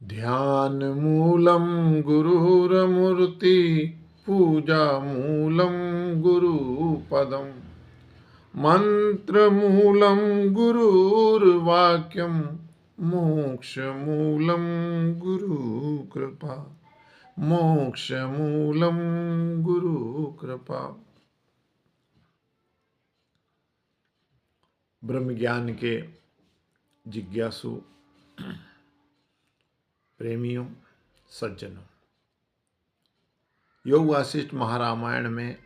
ध्यानमूलं गुरुरमूर्ति पूजामूलं गुरुपदम् मन्त्रमूलं गुरुर्वाक्यं मोक्षमूलं गुरुकृपा मोक्षमूलं गुरुकृपा। ब्रह्म ज्ञान के जिज्ञासु प्रेमियों, सज्जनों, योग वासिष्ठ महारामायण में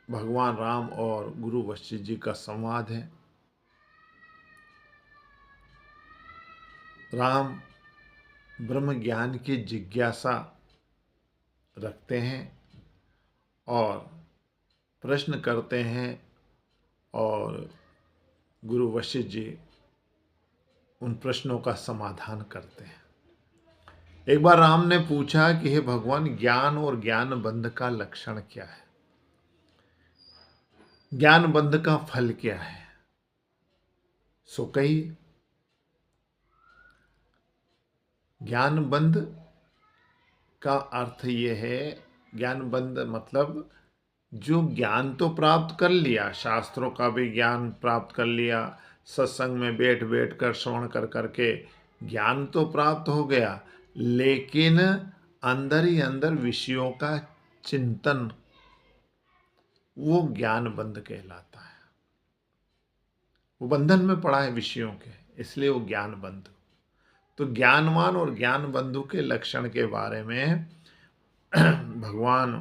भगवान राम और गुरु वशिष्ठ जी का संवाद है। राम ब्रह्म ज्ञान की जिज्ञासा रखते हैं और प्रश्न करते हैं और गुरु वशिष्ठ जी उन प्रश्नों का समाधान करते हैं। एक बार राम ने पूछा कि हे भगवान, ज्ञान और ज्ञान बंध का लक्षण क्या है? ज्ञान बंध का फल क्या है? सो कहिए। ज्ञान बंध का अर्थ ये है, ज्ञान बंध मतलब जो ज्ञान तो प्राप्त कर लिया, शास्त्रों का भी ज्ञान प्राप्त कर लिया, सत्संग में बैठ बैठ कर श्रवण कर करके ज्ञान तो प्राप्त हो गया, लेकिन अंदर ही अंदर विषयों का चिंतन, वो ज्ञान बंध कहलाता है। वो बंधन में पड़ा है विषयों के, इसलिए वो ज्ञान बंधु। तो ज्ञानवान और ज्ञान बंधु के लक्षण के बारे में भगवान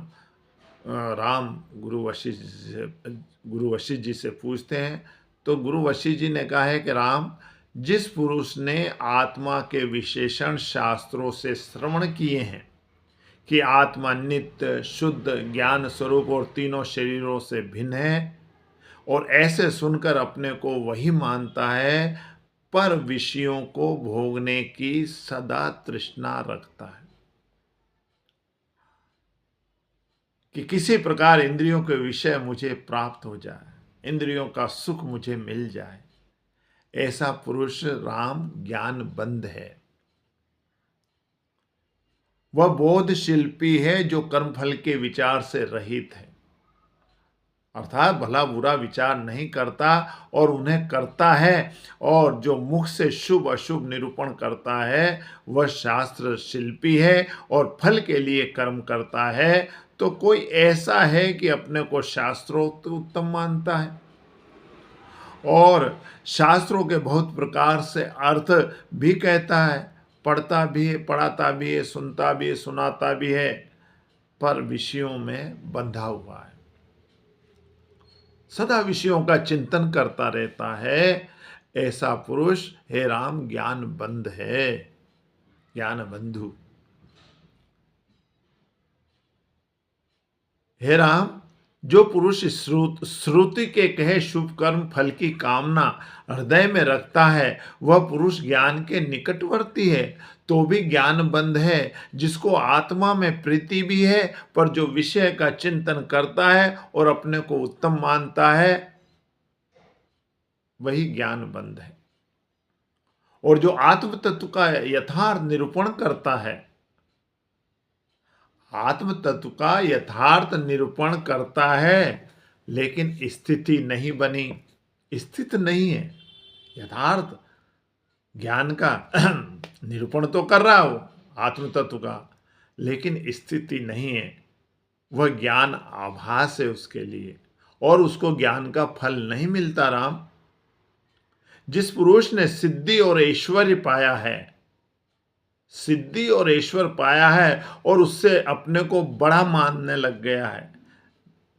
राम गुरु वशिष्ठ जी से पूछते हैं। तो गुरु वशिष्ठ जी ने कहा है कि राम, जिस पुरुष ने आत्मा के विशेषण शास्त्रों से श्रवण किए हैं कि आत्मा नित्य शुद्ध ज्ञान स्वरूप और तीनों शरीरों से भिन्न है, और ऐसे सुनकर अपने को वही मानता है, पर विषयों को भोगने की सदा तृष्णा रखता है कि किसी प्रकार इंद्रियों के विषय मुझे प्राप्त हो जाए, इंद्रियों का सुख मुझे मिल जाए, ऐसा पुरुष राम ज्ञान बंध है। वह बोध शिल्पी है जो कर्मफल के विचार से रहित है, अर्थात भला बुरा विचार नहीं करता और उन्हें करता है, और जो मुख से शुभ अशुभ निरूपण करता है वह शास्त्र शिल्पी है और फल के लिए कर्म करता है। तो कोई ऐसा है कि अपने को शास्त्रोक्त उत्तम मानता है और शास्त्रों के बहुत प्रकार से अर्थ भी कहता है, पढ़ता भी है, पढ़ाता भी है, सुनता भी है, सुनाता भी है, पर विषयों में बंधा हुआ है, सदा विषयों का चिंतन करता रहता है, ऐसा पुरुष हे राम ज्ञान बंध है, ज्ञान बंधु। हे राम, जो पुरुष श्रुति के कहे शुभ कर्म फल की कामना हृदय में रखता है, वह पुरुष ज्ञान के निकटवर्ती है, तो भी ज्ञान बंध है। जिसको आत्मा में प्रीति भी है, पर जो विषय का चिंतन करता है और अपने को उत्तम मानता है, वही ज्ञान बंध है। और जो आत्म तत्व का यथार्थ निरूपण करता है, आत्म तत्व का यथार्थ निरूपण करता है, लेकिन स्थिति नहीं बनी, स्थित नहीं है, यथार्थ ज्ञान का निरूपण तो कर रहा हो आत्म तत्व का, लेकिन स्थिति नहीं है, वह ज्ञान आभास है उसके लिए, और उसको ज्ञान का फल नहीं मिलता। राम, जिस पुरुष ने सिद्धि और ऐश्वर्य पाया है, सिद्धि और ईश्वर पाया है और उससे अपने को बड़ा मानने लग गया है,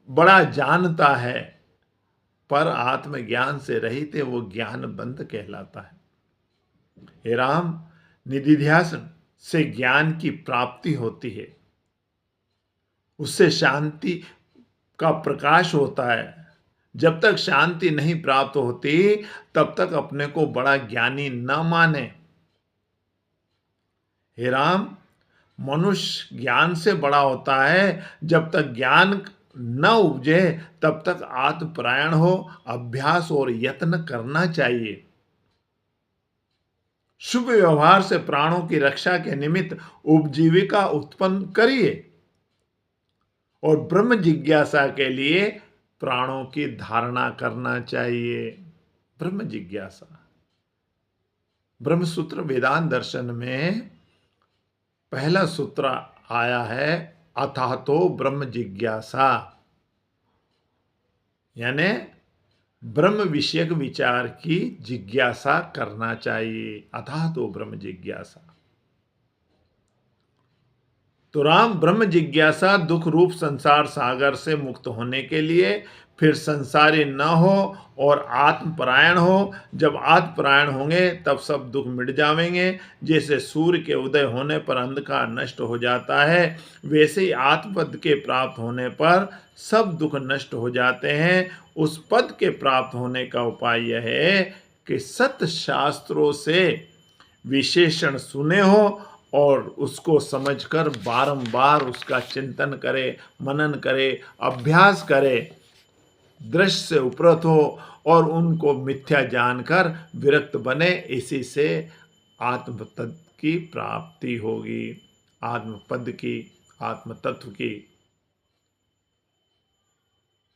बड़ा जानता है, पर आत्मज्ञान से रहित है, वो ज्ञान बंध कहलाता है। हे राम, निधिध्यासन से ज्ञान की प्राप्ति होती है, उससे शांति का प्रकाश होता है। जब तक शांति नहीं प्राप्त होती, तब तक अपने को बड़ा ज्ञानी न माने। हे राम, मनुष्य ज्ञान से बड़ा होता है, जब तक ज्ञान न उपजे तब तक आत्मपरायण हो, अभ्यास और यत्न करना चाहिए। शुभ व्यवहार से प्राणों की रक्षा के निमित्त उपजीविका उत्पन्न करिए और ब्रह्म जिज्ञासा के लिए प्राणों की धारणा करना चाहिए। ब्रह्म जिज्ञासा, ब्रह्मसूत्र वेदांत दर्शन में पहला सूत्र आया है, अथातो ब्रह्म जिज्ञासा, यानी ब्रह्म विषयक विचार की जिज्ञासा करना चाहिए। अथातो ब्रह्म जिज्ञासा। तो राम ब्रह्म जिज्ञासा दुख रूप संसार सागर से मुक्त होने के लिए, फिर संसारी न हो और आत्मपरायण हो। जब आत्मपरायण होंगे तब सब दुख मिट जाएंगे। जैसे सूर्य के उदय होने पर अंधकार नष्ट हो जाता है, वैसे ही आत्मपद के प्राप्त होने पर सब दुख नष्ट हो जाते हैं। उस पद के प्राप्त होने का उपाय यह है कि सत्य शास्त्रों से विशेषण सुने हो और उसको समझकर बारंबार उसका चिंतन करे, मनन करे, अभ्यास करे, दृश्य से उपरत हो और उनको मिथ्या जानकर विरक्त बने। इसी से आत्मतत्व की प्राप्ति होगी, आत्मपद की, आत्मतत्व की।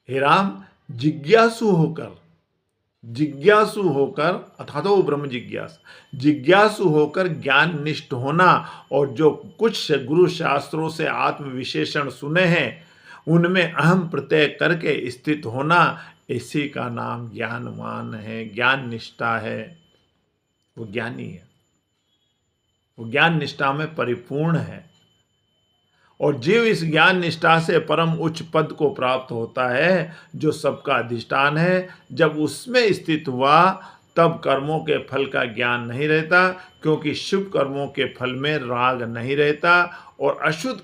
हे राम, जिज्ञासु होकर अथातो ब्रह्म जिज्ञासु होकर ज्ञान निष्ठ होना और जो कुछ गुरु शास्त्रों से आत्म विशेषण सुने हैं उनमें अहम प्रत्यय करके स्थित होना, इसी का नाम ज्ञानवान है, ज्ञान निष्ठा है। वो ज्ञानी है, वो ज्ञान निष्ठा में परिपूर्ण है। और जीव इस ज्ञान निष्ठा से परम उच्च पद को प्राप्त होता है जो सबका अधिष्ठान है। जब उसमें स्थित हुआ तब कर्मों के फल का ज्ञान नहीं रहता, क्योंकि शुभ कर्मों के फल में राग नहीं रहता और अशुभ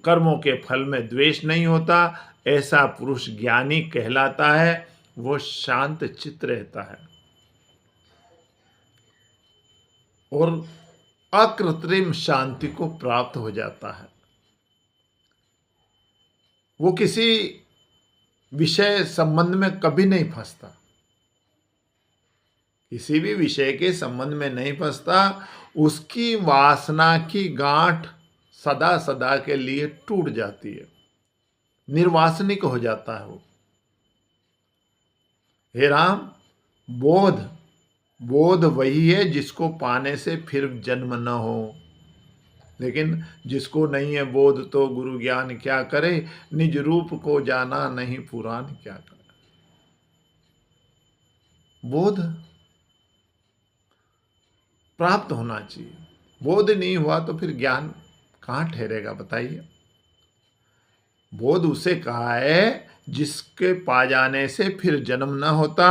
कर्मों के फल में द्वेष नहीं होता। ऐसा पुरुष ज्ञानी कहलाता है, वो शांत चित्त रहता है और अकृत्रिम शांति को प्राप्त हो जाता है। वो किसी विषय संबंध में कभी नहीं फंसता, किसी भी विषय के संबंध में नहीं फंसता। उसकी वासना की गांठ सदा सदा के लिए टूट जाती है, निर्वासनिक हो जाता है वो। हे राम, बोध वही है जिसको पाने से फिर जन्म न हो। लेकिन जिसको नहीं है बोध तो गुरु ज्ञान क्या करे, निज रूप को जाना नहीं पुराण क्या करे। बोध प्राप्त होना चाहिए, बोध नहीं हुआ तो फिर ज्ञान कहाँ ठहरेगा बताइए। बोध उसे कहा है जिसके पा जाने से फिर जन्म न होता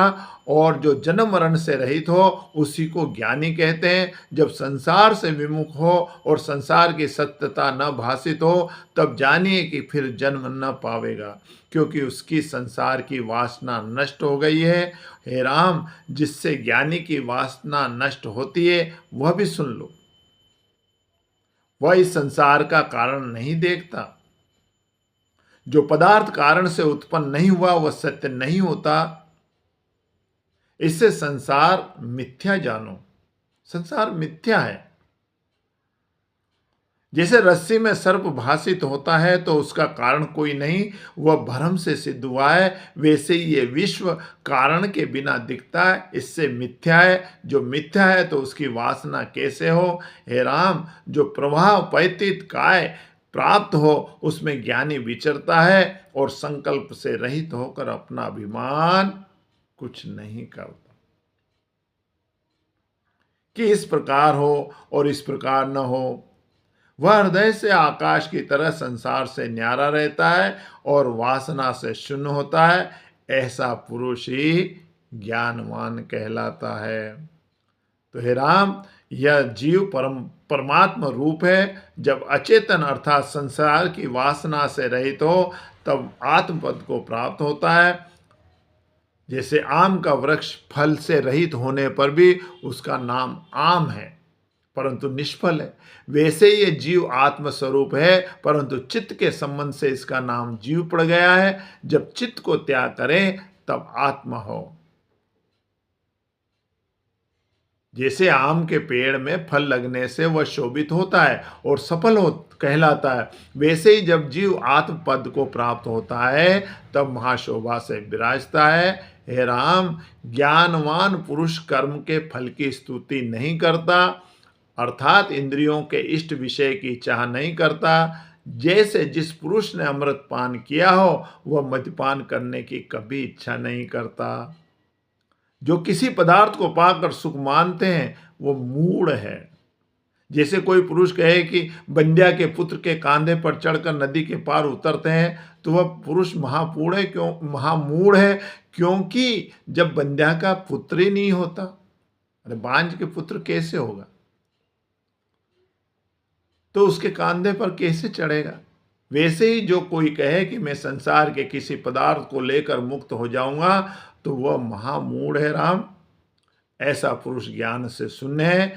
और जो जन्म मरण से रहित हो उसी को ज्ञानी कहते हैं। जब संसार से विमुख हो और संसार की सत्यता न भासित हो तब जानिए कि फिर जन्म न पावेगा, क्योंकि उसकी संसार की वासना नष्ट हो गई है। हे राम, जिससे ज्ञानी की वासना नष्ट होती है वह भी सुन लो। वह इस संसार का कारण नहीं देखता। जो पदार्थ कारण से उत्पन्न नहीं हुआ वह सत्य नहीं होता। इससे संसार मिथ्या जानो, संसार मिथ्या है। जैसे रस्सी में सर्प भासित होता है तो उसका कारण कोई नहीं, वह भ्रम से सिद्ध हुआ है, वैसे ही ये विश्व कारण के बिना दिखता है, इससे मिथ्या है। जो मिथ्या है तो उसकी वासना कैसे हो। हे राम, जो प्रवाह पैतित काय प्राप्त हो उसमें ज्ञानी विचरता है और संकल्प से रहित होकर अपना अभिमान कुछ नहीं करता कि इस प्रकार हो और इस प्रकार न हो। वह हृदय से आकाश की तरह संसार से न्यारा रहता है और वासना से शून्य होता है। ऐसा पुरुष ही ज्ञानवान कहलाता है। तो हे राम, यह जीव परमात्मा रूप है। जब अचेतन अर्थात संसार की वासना से रहित हो तब आत्मपद को प्राप्त होता है। जैसे आम का वृक्ष फल से रहित होने पर भी उसका नाम आम है परंतु निष्फल है, वैसे ही ये जीव आत्मस्वरूप है परंतु चित्त के संबंध से इसका नाम जीव पड़ गया है। जब चित्त को त्याग करें तब आत्मा हो। जैसे आम के पेड़ में फल लगने से वह शोभित होता है और सफल हो कहलाता है, वैसे ही जब जीव आत्म पद को प्राप्त होता है तब महाशोभा से विराजता है। हे राम, ज्ञानवान पुरुष कर्म के फल की स्तुति नहीं करता, अर्थात इंद्रियों के इष्ट विषय की चाह नहीं करता। जैसे जिस पुरुष ने अमृत पान किया हो वह मद्यपान करने की कभी इच्छा नहीं करता। जो किसी पदार्थ को पाकर सुख मानते हैं वो मूढ़ है। जैसे कोई पुरुष कहे कि बंध्या के पुत्र के कांधे पर चढ़कर नदी के पार उतरते हैं तो वह पुरुष महामूढ़ है, क्योंकि जब बंध्या का पुत्र ही नहीं होता, अरे बांझ के पुत्र कैसे होगा, तो उसके कांधे पर कैसे चढ़ेगा। वैसे ही जो कोई कहे कि मैं संसार के किसी पदार्थ को लेकर मुक्त हो जाऊंगा तो वह महामूढ़ है राम। ऐसा पुरुष ज्ञान से शून्य है,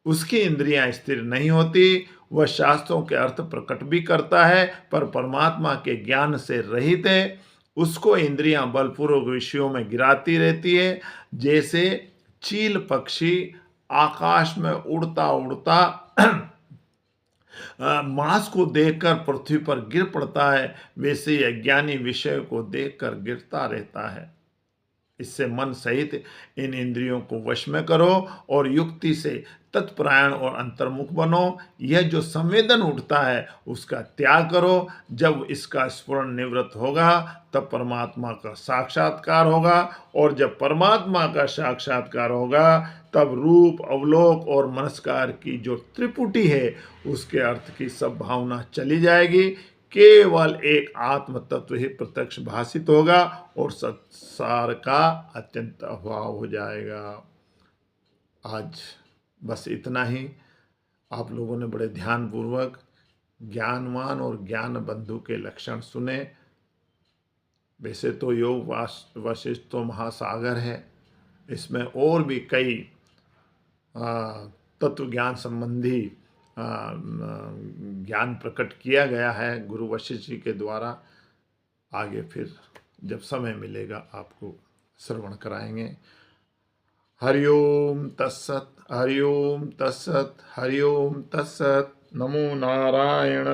उसकी इंद्रियां स्थिर नहीं होती, वह शास्त्रों के अर्थ प्रकट भी करता है पर परमात्मा के ज्ञान से रहित है। उसको इंद्रियां बलपूर्वक विषयों में गिराती रहती है। जैसे चील पक्षी आकाश में उड़ता उड़ता मांस को देखकर पृथ्वी पर गिर पड़ता है, वैसे ही अज्ञानी विषय को देखकर गिरता रहता है। इससे मन सहित इन इंद्रियों को वश में करो और युक्ति से तत्परायण और अंतर्मुख बनो। यह जो संवेदन उठता है उसका त्याग करो। जब इसका स्फुरण निवृत्त होगा तब परमात्मा का साक्षात्कार होगा, और जब परमात्मा का साक्षात्कार होगा तब रूप, अवलोक और मनस्कार की जो त्रिपुटी है उसके अर्थ की सब भावना चली जाएगी। केवल एक आत्म तत्व ही प्रत्यक्ष भाषित होगा और संसार का अत्यंत अभाव हो जाएगा। आज बस इतना ही। आप लोगों ने बड़े ध्यानपूर्वक ज्ञानवान और ज्ञान बंधु के लक्षण सुने। वैसे तो योग वशिष्ठ तो महासागर है, इसमें और भी कई तत्व ज्ञान संबंधी ज्ञान प्रकट किया गया है गुरु वशिष्ठ जी के द्वारा। आगे फिर जब समय मिलेगा आपको श्रवण कराएंगे। हरिओम तत्सत, हरिओम तत्सत, हरिओम तत्सत। नमो नारायण।